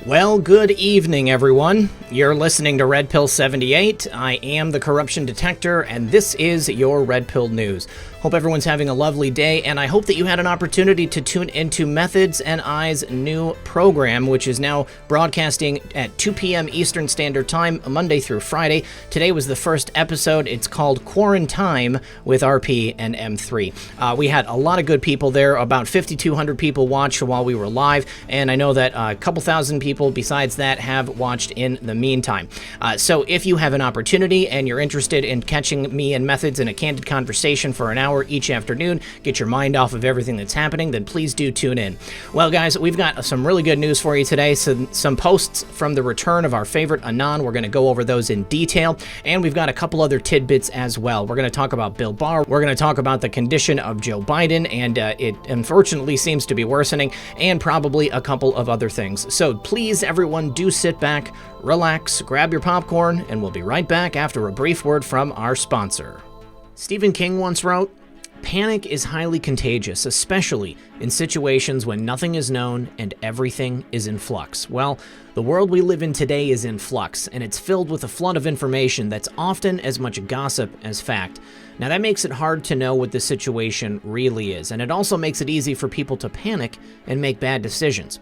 Well, good evening, everyone. You're listening to Red Pill 78. I am the Corruption Detector, and this is your Red Pill News. Hope everyone's having a lovely day, and I hope that you had an opportunity to tune into Methods and I's new program, which is now broadcasting at 2 p.m. Eastern Standard Time, Monday through Friday. Today was the first episode. It's called Quarantine with RP and M3. We had a lot of good people there. About 5,200 people watched while we were live, and I know that a couple thousand people besides that have watched in the meantime. So if you have an opportunity and you're interested in catching me and Methods in a candid conversation for an hour each afternoon, get your mind off of everything that's happening, then please do tune in. Well, guys, we've got some really good news for you today. Some posts from the return of our favorite Anon. We're going to go over those in detail, and we've got a couple other tidbits as well. We're going to talk about Bill Barr. We're going to talk about the condition of Joe Biden, and it unfortunately seems to be worsening, and probably a couple of other things. So please, everyone, do sit back, relax, grab your popcorn, and we'll be right back after a brief word from our sponsor. Stephen King once wrote, "Panic is highly contagious, especially in situations when nothing is known and everything is in flux." Well, the world we live in today is in flux, and it's filled with a flood of information that's often as much gossip as fact. Now, that makes it hard to know what the situation really is, and it also makes it easy for people to panic and make bad decisions.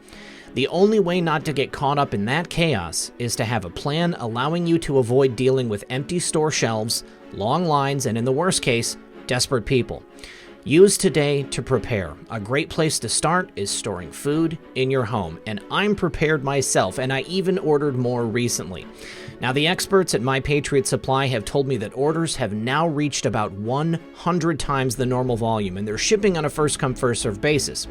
The only way not to get caught up in that chaos is to have a plan allowing you to avoid dealing with empty store shelves, long lines, and in the worst case, desperate people. Use today to prepare. A great place to start is storing food in your home, and I'm prepared myself, and I even ordered more recently. Now, the experts at My Patriot Supply have told me that orders have now reached about 100 times the normal volume, and they're shipping on a first-come, first-served basis.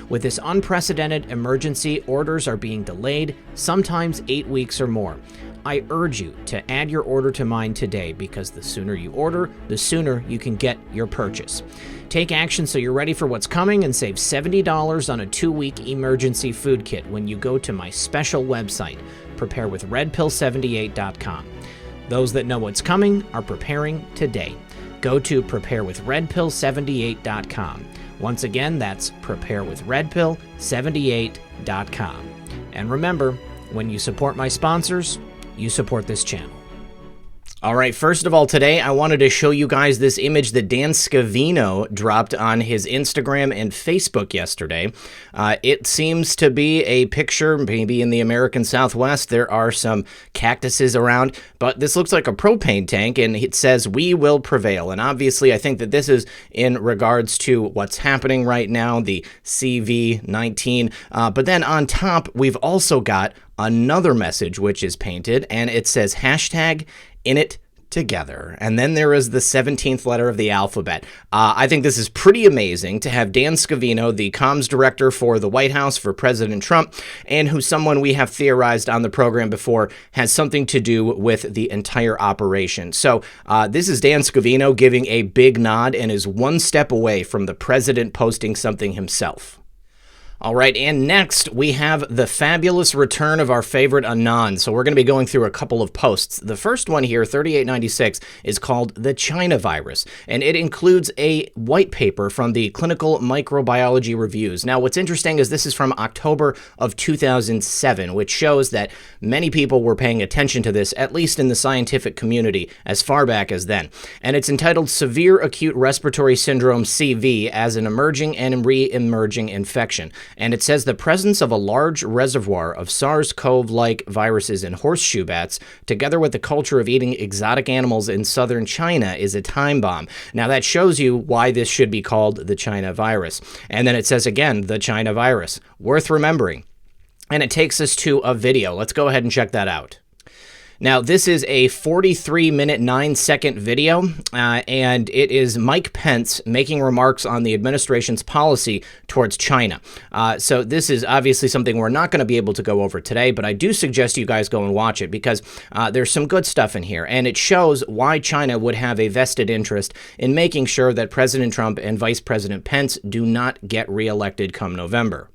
With this unprecedented emergency, orders are being delayed, sometimes 8 weeks or more. I urge you to add your order to mine today, because the sooner you order, the sooner you can get your purchase. Take action so you're ready for what's coming and save $70 on a 2-week emergency food kit when you go to my special website, preparewithredpill78.com. Those that know what's coming are preparing today. Go to preparewithredpill78.com. Once again, that's preparewithredpill78.com. And remember, when you support my sponsors, you support this channel. All right, first of all, today I wanted to show you guys this image that Dan Scavino dropped on his Instagram and Facebook yesterday. It seems to be a picture, maybe in the American Southwest. There are some cactuses around, but this looks like a propane tank, and it says, "We will prevail." And obviously, I think that this is in regards to what's happening right now, the CV-19. But then on top, we've also got another message which is painted, and it says hashtag in it together. And then there is the 17th letter of the alphabet. I think this is pretty amazing to have Dan Scavino, the comms director for the White House for President Trump, and who's someone we have theorized on the program before has something to do with the entire operation. So this is Dan Scavino giving a big nod and is one step away from the president posting something himself. All right, and next we have the fabulous return of our favorite Anon. So we're going to be going through a couple of posts. The first one here, 3896, is called The China Virus, and it includes a white paper from the Clinical Microbiology Reviews. Now, what's interesting is this is from October of 2007, which shows that many people were paying attention to this, at least in the scientific community, as far back as then. And it's entitled Severe Acute Respiratory Syndrome, CV, as an Emerging and Re-Emerging Infection. And it says the presence of a large reservoir of SARS-CoV-like viruses in horseshoe bats, together with the culture of eating exotic animals in southern China, is a time bomb. Now, that shows you why this should be called the China virus. And then it says again, the China virus. Worth remembering. And it takes us to a video. Let's go ahead and check that out. Now, this is a 43-minute, 9-second video, and it is Mike Pence making remarks on the administration's policy towards China. So this is obviously something we're not going to be able to go over today, but I do suggest you guys go and watch it because there's some good stuff in here, and it shows why China would have a vested interest in making sure that President Trump and Vice President Pence do not get reelected come November.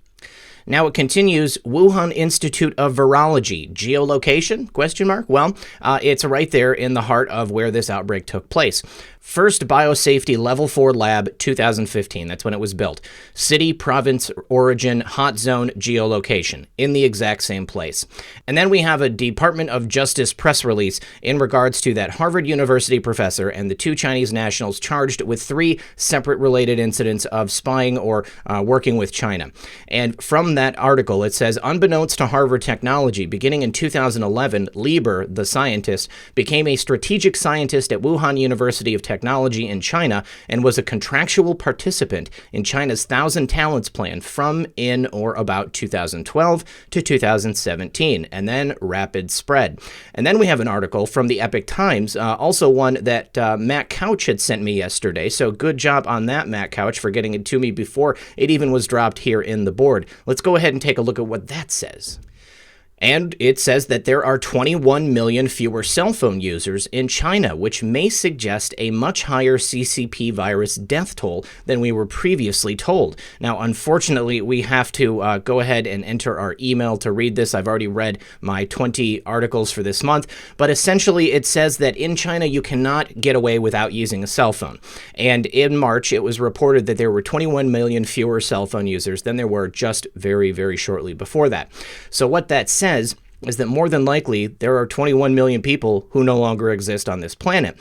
Now it continues, Wuhan Institute of Virology, geolocation, question mark? Well, it's right there in the heart of where this outbreak took place. First biosafety level 4 lab, 2015. That's when it was built. City, province, origin, hot zone, geolocation, in the exact same place. And then we have a Department of Justice press release in regards to that Harvard University professor and the 2 Chinese nationals charged with 3 separate related incidents of spying or working with China. And from that article, it says, unbeknownst to Harvard Technology, beginning in 2011, Lieber, the scientist, became a strategic scientist at Wuhan University of Technology in China and was a contractual participant in China's 1,000 Talents Plan from in or about 2012 to 2017, and then rapid spread. And then we have an article from the Epoch Times, also one that Matt Couch had sent me yesterday, so good job on that, Matt Couch, for getting it to me before it even was dropped here in the board. Let's go ahead and take a look at what that says. And it says that there are 21 million fewer cell phone users in China, which may suggest a much higher CCP virus death toll than we were previously told. Now, unfortunately, we have to go ahead and enter our email to read this. I've already read my 20 articles for this month, but essentially it says that in China, you cannot get away without using a cell phone. And in March, it was reported that there were 21 million fewer cell phone users than there were just very, very shortly before that. So what that says is that more than likely there are 21 million people who no longer exist on this planet.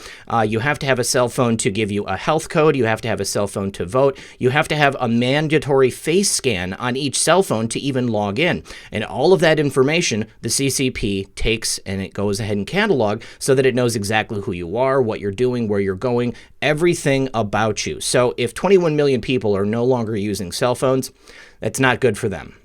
You have to have a cell phone to give you a health code. You have to have a cell phone to vote. You have to have a mandatory face scan on each cell phone to even log in. And all of that information, the CCP takes and it goes ahead and catalog so that it knows exactly who you are, what you're doing, where you're going, everything about you. So if 21 million people are no longer using cell phones, that's not good for them.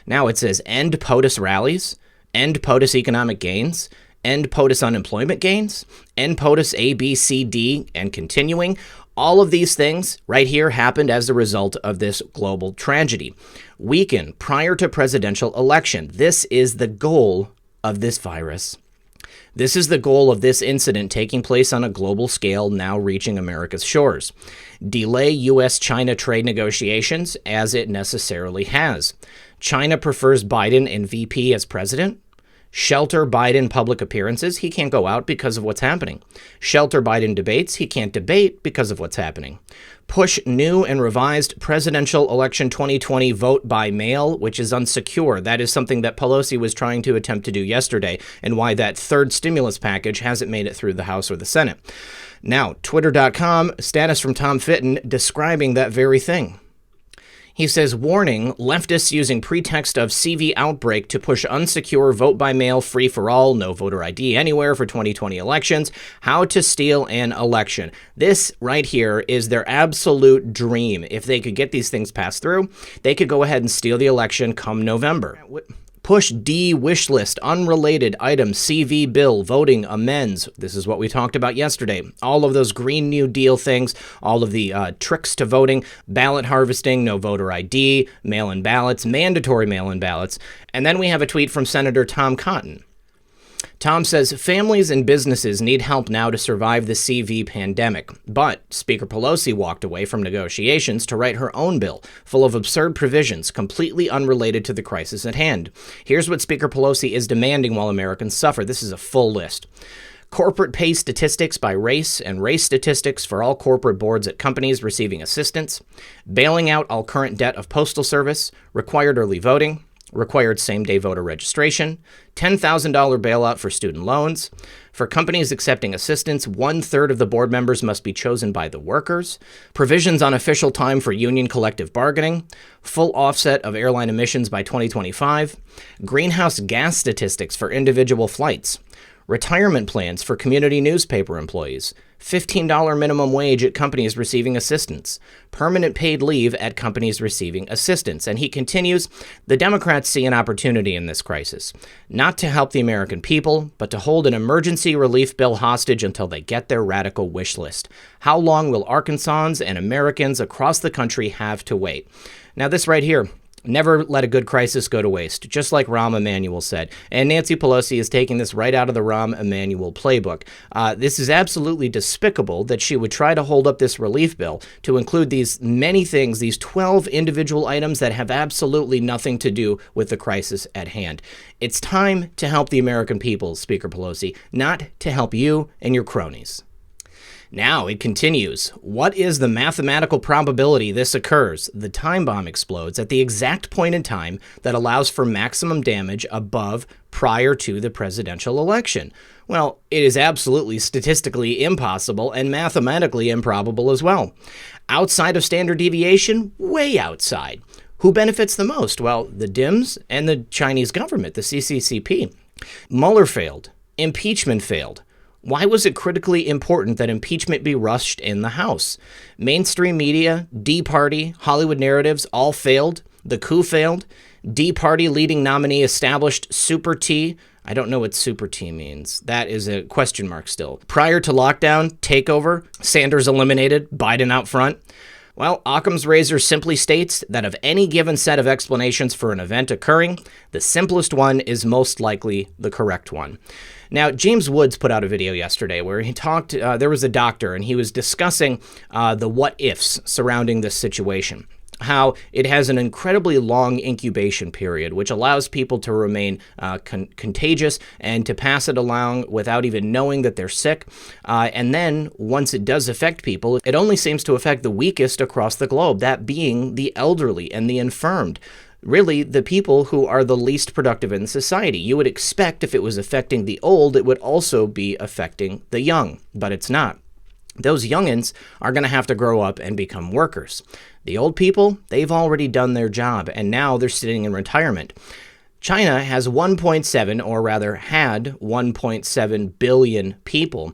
Now it says end POTUS rallies, end POTUS economic gains, end POTUS unemployment gains, end POTUS A, B, C, D, and continuing. All of these things right here happened as a result of this global tragedy. Weaken prior to presidential election. This is the goal of this virus. This is the goal of this incident taking place on a global scale, now reaching America's shores. Delay U.S.-China trade negotiations, as it necessarily has. China prefers Biden and VP as president. Shelter Biden public appearances. He can't go out because of what's happening. Shelter Biden debates. He can't debate because of what's happening. Push new and revised presidential election 2020 vote by mail, which is unsecure. That is something that Pelosi was trying to attempt to do yesterday, and why that third stimulus package hasn't made it through the House or the Senate. Now, Twitter.com, status from Tom Fitton describing that very thing. He says, warning, leftists using pretext of CV outbreak to push unsecure vote-by-mail free-for-all, no voter ID anywhere for 2020 elections, how to steal an election. This right here is their absolute dream. If they could get these things passed through, they could go ahead and steal the election come November. Push D wish list, unrelated items, CV bill, voting, amends. This is what we talked about yesterday. All of those Green New Deal things, all of the tricks to voting, ballot harvesting, no voter ID, mail-in ballots, mandatory mail-in ballots. And then we have a tweet from Senator Tom Cotton. Tom says, families and businesses need help now to survive the CV pandemic. But Speaker Pelosi walked away from negotiations to write her own bill, full of absurd provisions completely unrelated to the crisis at hand. Here's what Speaker Pelosi is demanding while Americans suffer. This is a full list. Corporate pay statistics by race and race statistics for all corporate boards at companies receiving assistance. Bailing out all current debt of Postal Service. Required early voting. Required same-day voter registration, $10,000 bailout for student loans. For companies accepting assistance, 1/3 of the board members must be chosen by the workers. Provisions on official time for union collective bargaining. Full offset of airline emissions by 2025. Greenhouse gas statistics for individual flights. Retirement plans for community newspaper employees. $15 minimum wage at companies receiving assistance. Permanent paid leave at companies receiving assistance. And he continues, the Democrats see an opportunity in this crisis, not to help the American people, but to hold an emergency relief bill hostage until they get their radical wish list. How long will Arkansans and Americans across the country have to wait? Now, this right here, Never let a good crisis go to waste, just like Rahm Emanuel said. And Nancy Pelosi is taking this right out of the Rahm Emanuel playbook. This is absolutely despicable that she would try to hold up this relief bill to include these many things, these 12 individual items that have absolutely nothing to do with the crisis at hand. It's time to help the American people, Speaker Pelosi, not to help you and your cronies. Now it continues. What is the mathematical probability this occurs? The time bomb explodes at the exact point in time that allows for maximum damage above prior to the presidential election. Well, it is absolutely statistically impossible and mathematically improbable as well. Outside of standard deviation, way outside. Who benefits the most? Well, the Dems and the Chinese government, the CCCP. Mueller failed. Impeachment failed. Why was it critically important that impeachment be rushed in the House? Mainstream media, D-Party, Hollywood narratives all failed. The coup failed. D-Party leading nominee established Super T. I don't know what Super T means. That is a question mark still. Prior to lockdown, takeover, Sanders eliminated, Biden out front. Well, Occam's razor simply states that of any given set of explanations for an event occurring, the simplest one is most likely the correct one. Now, James Woods put out a video yesterday where he talked, there was a doctor, and he was discussing the what-ifs surrounding this situation. How it has an incredibly long incubation period, which allows people to remain contagious and to pass it along without even knowing that they're sick. And then once it does affect people, it only seems to affect the weakest across the globe, that being the elderly and the infirmed. Really, the people who are the least productive in society. You would expect if it was affecting the old, it would also be affecting the young, but it's not. Those youngins are going to have to grow up and become workers. The old people, they've already done their job, and now they're sitting in retirement. China has 1.7, or rather had 1.7 billion people,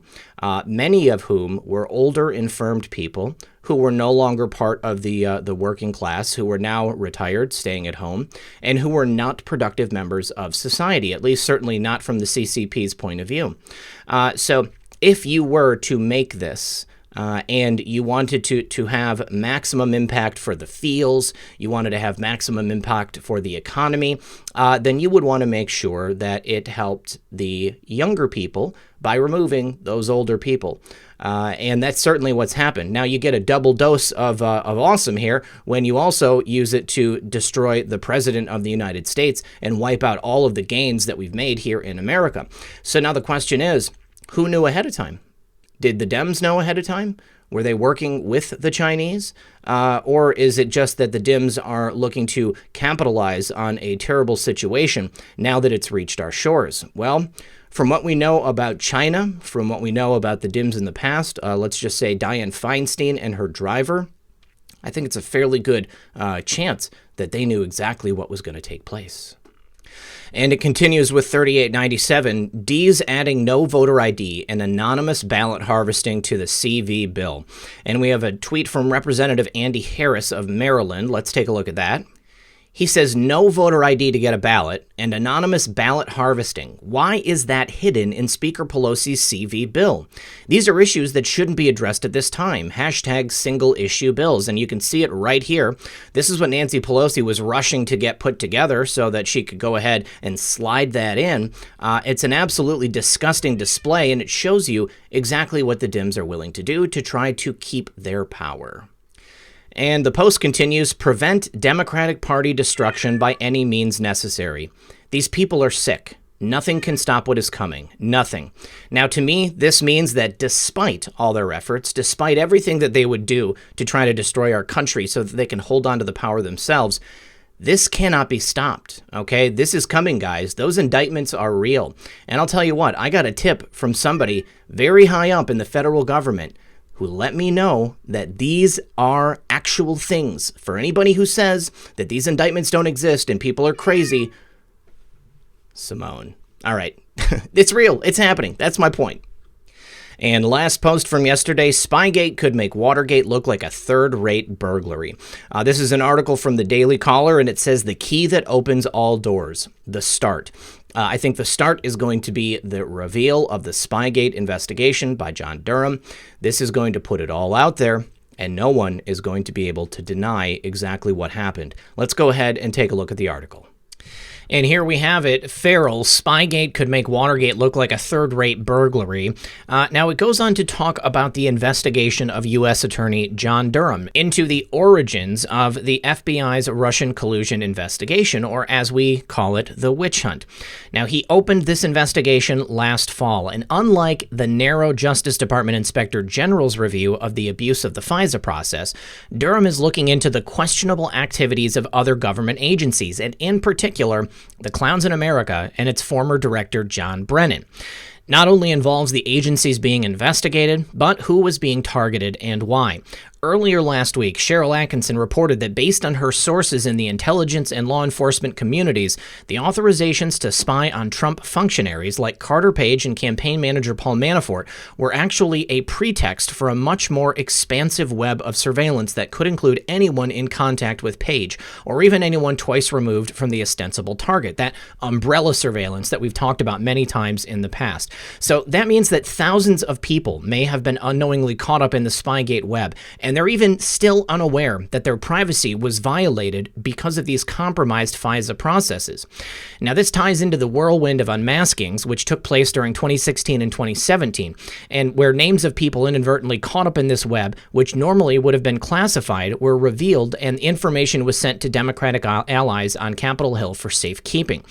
many of whom were older, infirmed people who were no longer part of the working class, who were now retired, staying at home, and who were not productive members of society, at least certainly not from the CCP's point of view. So if you were to make this and you wanted to have maximum impact for the feels, you wanted to have maximum impact for the economy, then you would want to make sure that it helped the younger people by removing those older people. And that's certainly what's happened. Now you get a double dose of awesome here when you also use it to destroy the president of the United States and wipe out all of the gains that we've made here in America. So now the question is, who knew ahead of time? Did the Dems know ahead of time? Were they working with the Chinese? Or is it just that the Dems are looking to capitalize on a terrible situation now that it's reached our shores? Well, from what we know about China, from what we know about the Dems in the past, let's just say Dianne Feinstein and her driver, I think it's a fairly good chance that they knew exactly what was going to take place. And it continues with 3897, D's adding no voter ID and anonymous ballot harvesting to the CV bill. And we have a tweet from Representative Andy Harris of Maryland. Let's take a look at that. He says no voter ID to get a ballot and anonymous ballot harvesting. Why is that hidden in Speaker Pelosi's CV bill? These are issues that shouldn't be addressed at this time. Hashtag single issue bills. And you can see it right here. This is what Nancy Pelosi was rushing to get put together so that she could go ahead and slide that in. It's an absolutely disgusting display, and it shows you exactly what the Dems are willing to do to try to keep their power. And the post continues, prevent Democratic Party destruction by any means necessary. These people are sick. Nothing can stop what is coming. Nothing. Now, to me, this means that despite all their efforts, despite everything that they would do to try to destroy our country so that they can hold on to the power themselves, this cannot be stopped, okay? This is coming, guys. Those indictments are real. And I'll tell you what, I got a tip from somebody very high up in the federal government who let me know that these are actual things. For anybody who says that these indictments don't exist and people are crazy, Simone. All right. It's real. It's happening. That's my point. And last post from yesterday, Spygate could make Watergate look like a third-rate burglary. This is an article from the Daily Caller, and it says the key that opens all doors, the start. I think the start is going to be the reveal of the Spygate investigation by John Durham. This is going to put it all out there. and no one is going to be able to deny exactly what happened. Let's go ahead and take a look at the article. And here we have it. Farrell, Spygate could make Watergate look like a third-rate burglary. Now, it goes on to talk about the investigation of U.S. Attorney John Durham into the origins of the FBI's Russian collusion investigation, or as we call it, the witch hunt. Now, he opened this investigation last fall, and unlike the narrow Justice Department Inspector General's review of the abuse of the FISA process, Durham is looking into the questionable activities of other government agencies, and in particular, the Clowns in America and its former director, John Brennan. Not only involves the agencies being investigated, but who was being targeted and why. Earlier last week, Cheryl Atkinson reported that based on her sources in the intelligence and law enforcement communities, the authorizations to spy on Trump functionaries like Carter Page and campaign manager Paul Manafort were actually a pretext for a much more expansive web of surveillance that could include anyone in contact with Page, or even anyone twice removed from the ostensible target, that umbrella surveillance that we've talked about many times in the past. So that means that thousands of people may have been unknowingly caught up in the Spygate web, and they're even still unaware that their privacy was violated because of these compromised FISA processes. Now, this ties into the whirlwind of unmaskings, which took place during 2016 and 2017, and where names of people inadvertently caught up in this web, which normally would have been classified, were revealed, and information was sent to Democratic allies on Capitol Hill for safekeeping.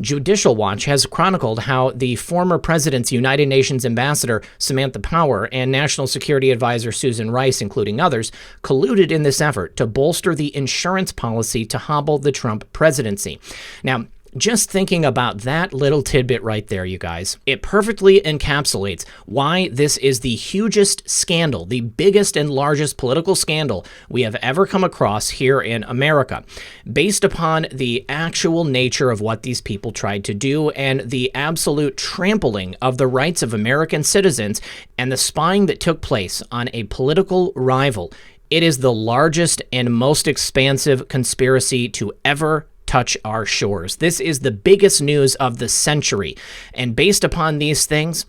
Judicial Watch has chronicled how the former president's United Nations ambassador, Samantha Power, and National Security Advisor Susan Rice, including others, colluded in this effort to bolster the insurance policy to hobble the Trump presidency. Now, just thinking about that little tidbit right there, you guys, it perfectly encapsulates why this is the hugest scandal, the biggest and largest political scandal we have ever come across here in America, based upon the actual nature of what these people tried to do and the absolute trampling of the rights of American citizens and the spying that took place on a political rival. It is the largest and most expansive conspiracy to ever touch our shores. This is the biggest news of the century. And based upon these things,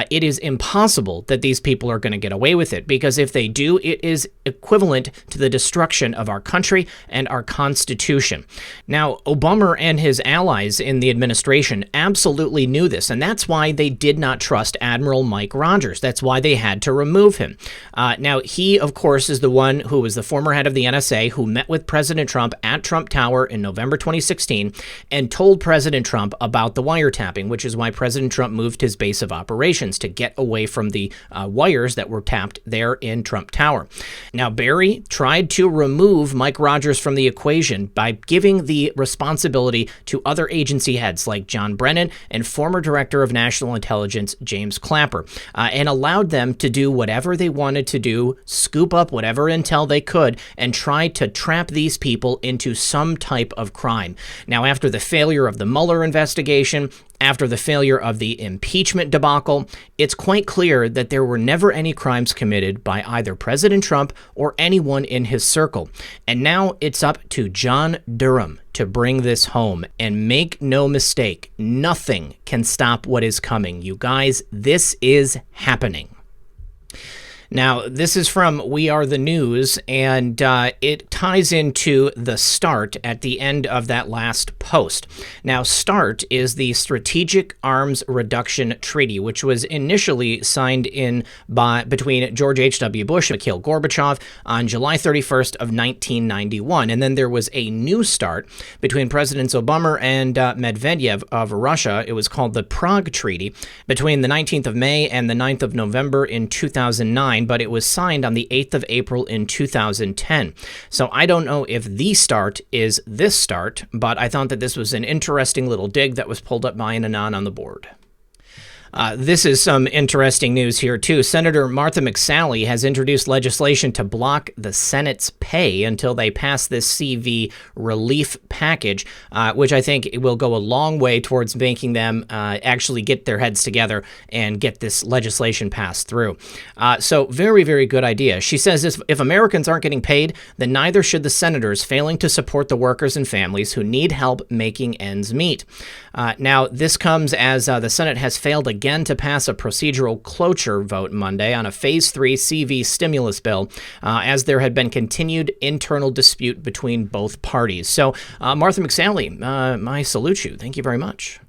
it is impossible that these people are going to get away with it, because if they do, it is equivalent to the destruction of our country and our Constitution. Now, Obama and his allies in the administration absolutely knew this, and that's why they did not trust Admiral Mike Rogers. That's why they had to remove him. Now, he, of course, is the one who was the former head of the NSA who met with President Trump at Trump Tower in November 2016 and told President Trump about the wiretapping, which is why President Trump moved his base of operations to get away from the wires that were tapped there in Trump Tower. Now, Barry tried to remove Mike Rogers from the equation by giving the responsibility to other agency heads like John Brennan and former Director of National Intelligence James Clapper, and allowed them to do whatever they wanted to do, scoop up whatever intel they could, and try to trap these people into some type of crime. Now, after the failure of the Mueller investigation, after the failure of the impeachment debacle, it's quite clear that there were never any crimes committed by either President Trump or anyone in his circle. And now it's up to John Durham to bring this home. And make no mistake, nothing can stop what is coming. You guys, this is happening. Now, this is from We Are the News, and it ties into the START at the end of that last post. Now, START is the Strategic Arms Reduction Treaty, which was initially signed between George H.W. Bush and Mikhail Gorbachev on July 31st of 1991. And then there was a new START between Presidents Obama and Medvedev of Russia. It was called the Prague Treaty between the 19th of May and the 9th of November in 2009. But it was signed on the 8th of April in 2010. So I don't know if the START is this START, but I thought that this was an interesting little dig that was pulled up by an anon on the board. This is some interesting news here, too. Senator Martha McSally has introduced legislation to block the Senate's pay until they pass this CV relief package, which I think will go a long way towards making them actually get their heads together and get this legislation passed through. So very, very good idea. She says if Americans aren't getting paid, then neither should the senators failing to support the workers and families who need help making ends meet. Now, this comes as the Senate has failed again to pass a procedural cloture vote Monday on a Phase 3 CV stimulus bill, as there had been continued internal dispute between both parties. So, Martha McSally, I salute you. Thank you very much.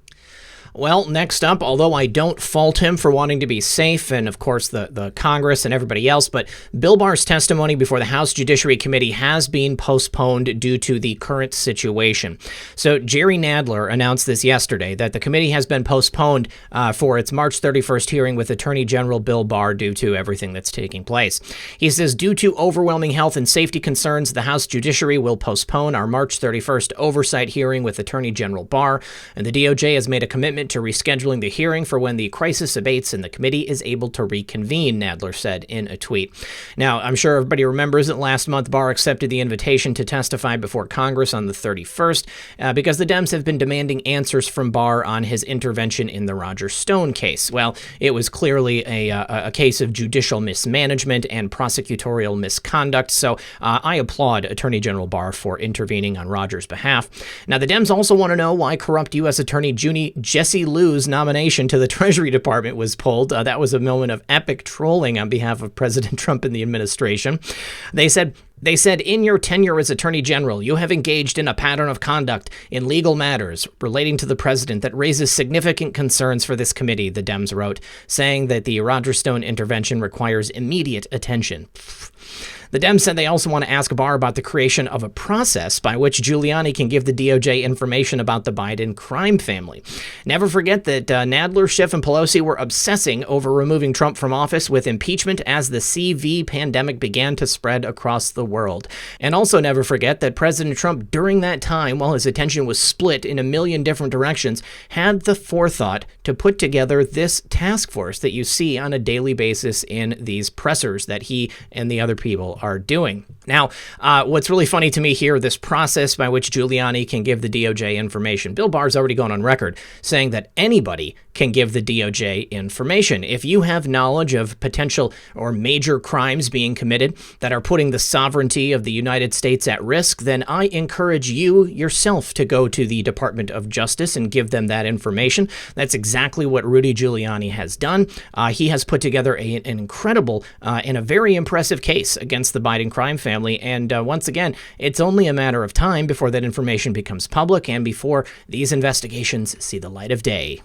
Well, next up, although I don't fault him for wanting to be safe, and of course the Congress and everybody else, but Bill Barr's testimony before the House Judiciary Committee has been postponed due to the current situation. So Jerry Nadler announced this yesterday, that the committee has been postponed for its March 31st hearing with Attorney General Bill Barr due to everything that's taking place. He says, due to overwhelming health and safety concerns, the House Judiciary will postpone our March 31st oversight hearing with Attorney General Barr, and the DOJ has made a commitment to rescheduling the hearing for when the crisis abates and the committee is able to reconvene, Nadler said in a tweet. Now, I'm sure everybody remembers that last month Barr accepted the invitation to testify before Congress on the 31st because the Dems have been demanding answers from Barr on his intervention in the Roger Stone case. Well, it was clearly a case of judicial mismanagement and prosecutorial misconduct, so I applaud Attorney General Barr for intervening on Roger's behalf. Now, the Dems also want to know why corrupt U.S. Attorney Jesse Liu's nomination to the Treasury Department was pulled. That was a moment of epic trolling on behalf of President Trump and the administration. They said, in your tenure as Attorney General, you have engaged in a pattern of conduct in legal matters relating to the president that raises significant concerns for this committee, the Dems wrote, saying that the Roger Stone intervention requires immediate attention. The Dems said they also want to ask Barr about the creation of a process by which Giuliani can give the DOJ information about the Biden crime family. Never forget that Nadler, Schiff, and Pelosi were obsessing over removing Trump from office with impeachment as the CV pandemic began to spread across the world. And also never forget that President Trump, during that time, while his attention was split in a million different directions, had the forethought to put together this task force that you see on a daily basis in these pressers that he and the other people are doing. Now, what's really funny to me here, this process by which Giuliani can give the DOJ information. Bill Barr's already gone on record saying that anybody can give the DOJ information. If you have knowledge of potential or major crimes being committed that are putting the sovereignty of the United States at risk, then I encourage you yourself to go to the Department of Justice and give them that information. That's exactly what Rudy Giuliani has done. He has put together an incredible and a very impressive case against the Biden crime family. And once again, it's only a matter of time before that information becomes public and before these investigations see the light of day.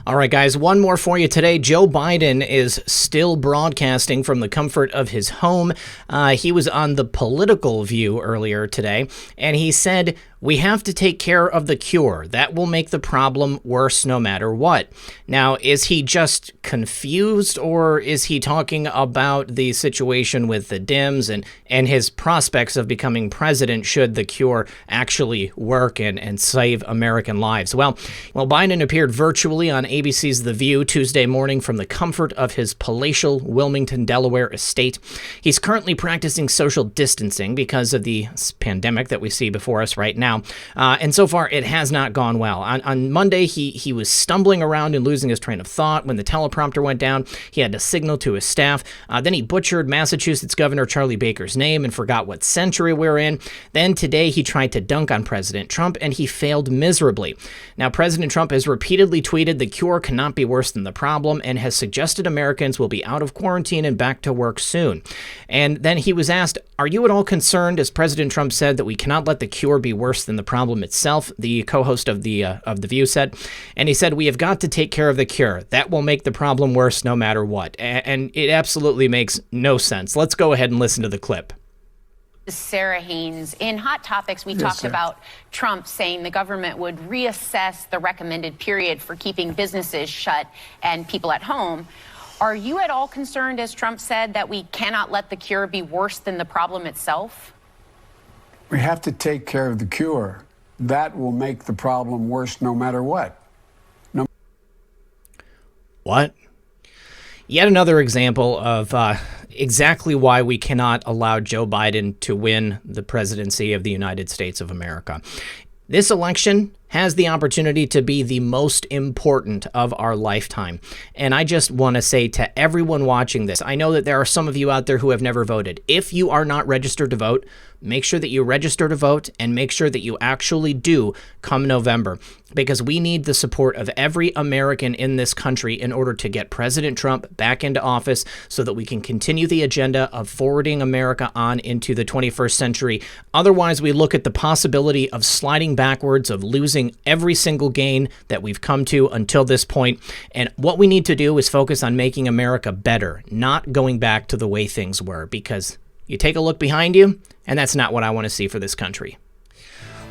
All right, guys, one more for you today. Joe Biden is still broadcasting from the comfort of his home. He was on The Political View earlier today, and he said, "We have to take care of the cure. That will make the problem worse no matter what." Now, is he just confused, or is he talking about the situation with the Dems and his prospects of becoming president should the cure actually work and save American lives? Well, Biden appeared virtually on ABC's The View Tuesday morning from the comfort of his palatial Wilmington, Delaware estate. He's currently practicing social distancing because of the pandemic that we see before us right now. And so far, it has not gone well. On Monday, he was stumbling around and losing his train of thought when the teleprompter went down. He had to signal to his staff. Then he butchered Massachusetts Governor Charlie Baker's name and forgot what century we're in. Then today, he tried to dunk on President Trump, and he failed miserably. Now, President Trump has repeatedly tweeted the cure cannot be worse than the problem and has suggested Americans will be out of quarantine and back to work soon. And then he was asked, "Are you at all concerned," as President Trump said, "that we cannot let the cure be worse than the problem itself?" The co-host of the View said, and he said, "We have got to take care of the cure. That will make the problem worse no matter what." And it absolutely makes no sense. Let's go ahead and listen to the clip. Sarah Haynes, in Hot Topics, we talked about Trump saying the government would reassess the recommended period for keeping businesses shut and people at home. Are you at all concerned, as Trump said, that we cannot let the cure be worse than the problem itself? We have to take care of the cure. That will make the problem worse no matter what. What? Yet another example of exactly why we cannot allow Joe Biden to win the presidency of the United States of America. This election has the opportunity to be the most important of our lifetime. And I just want to say to everyone watching this, I know that there are some of you out there who have never voted. If you are not registered to vote, make sure that you register to vote and make sure that you actually do come November, because we need the support of every American in this country in order to get President Trump back into office so that we can continue the agenda of forwarding America on into the 21st century. Otherwise, we look at the possibility of sliding backwards, of losing every single gain that we've come to until this point. And what we need to do is focus on making America better, not going back to the way things were, because you take a look behind you, and that's not what I want to see for this country.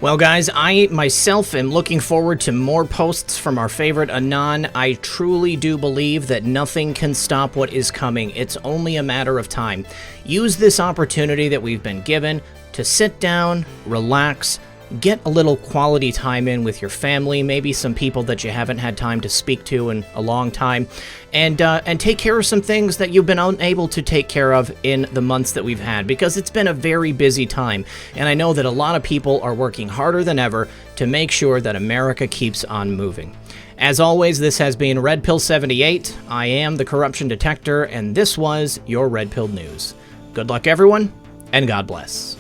Well, guys, I myself am looking forward to more posts from our favorite Anon. I truly do believe that nothing can stop what is coming. It's only a matter of time. Use this opportunity that we've been given to sit down, relax, get a little quality time in with your family, maybe some people that you haven't had time to speak to in a long time, and take care of some things that you've been unable to take care of in the months that we've had, because it's been a very busy time, and I know that a lot of people are working harder than ever to make sure that America keeps on moving. As always, this has been Red Pill 78. I am the Corruption Detector, and this was your Red Pill News. Good luck, everyone, and God bless.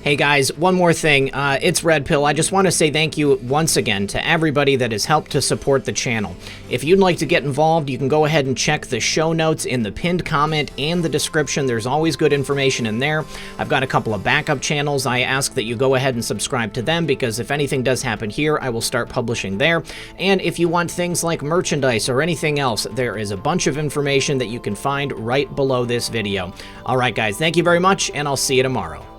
Hey guys, one more thing. It's Red Pill. I just want to say thank you once again to everybody that has helped to support the channel. If you'd like to get involved, you can go ahead and check the show notes in the pinned comment and the description. There's always good information in there. I've got a couple of backup channels. I ask that you go ahead and subscribe to them, because if anything does happen here, I will start publishing there. And if you want things like merchandise or anything else, there is a bunch of information that you can find right below this video. All right, guys, thank you very much, and I'll see you tomorrow.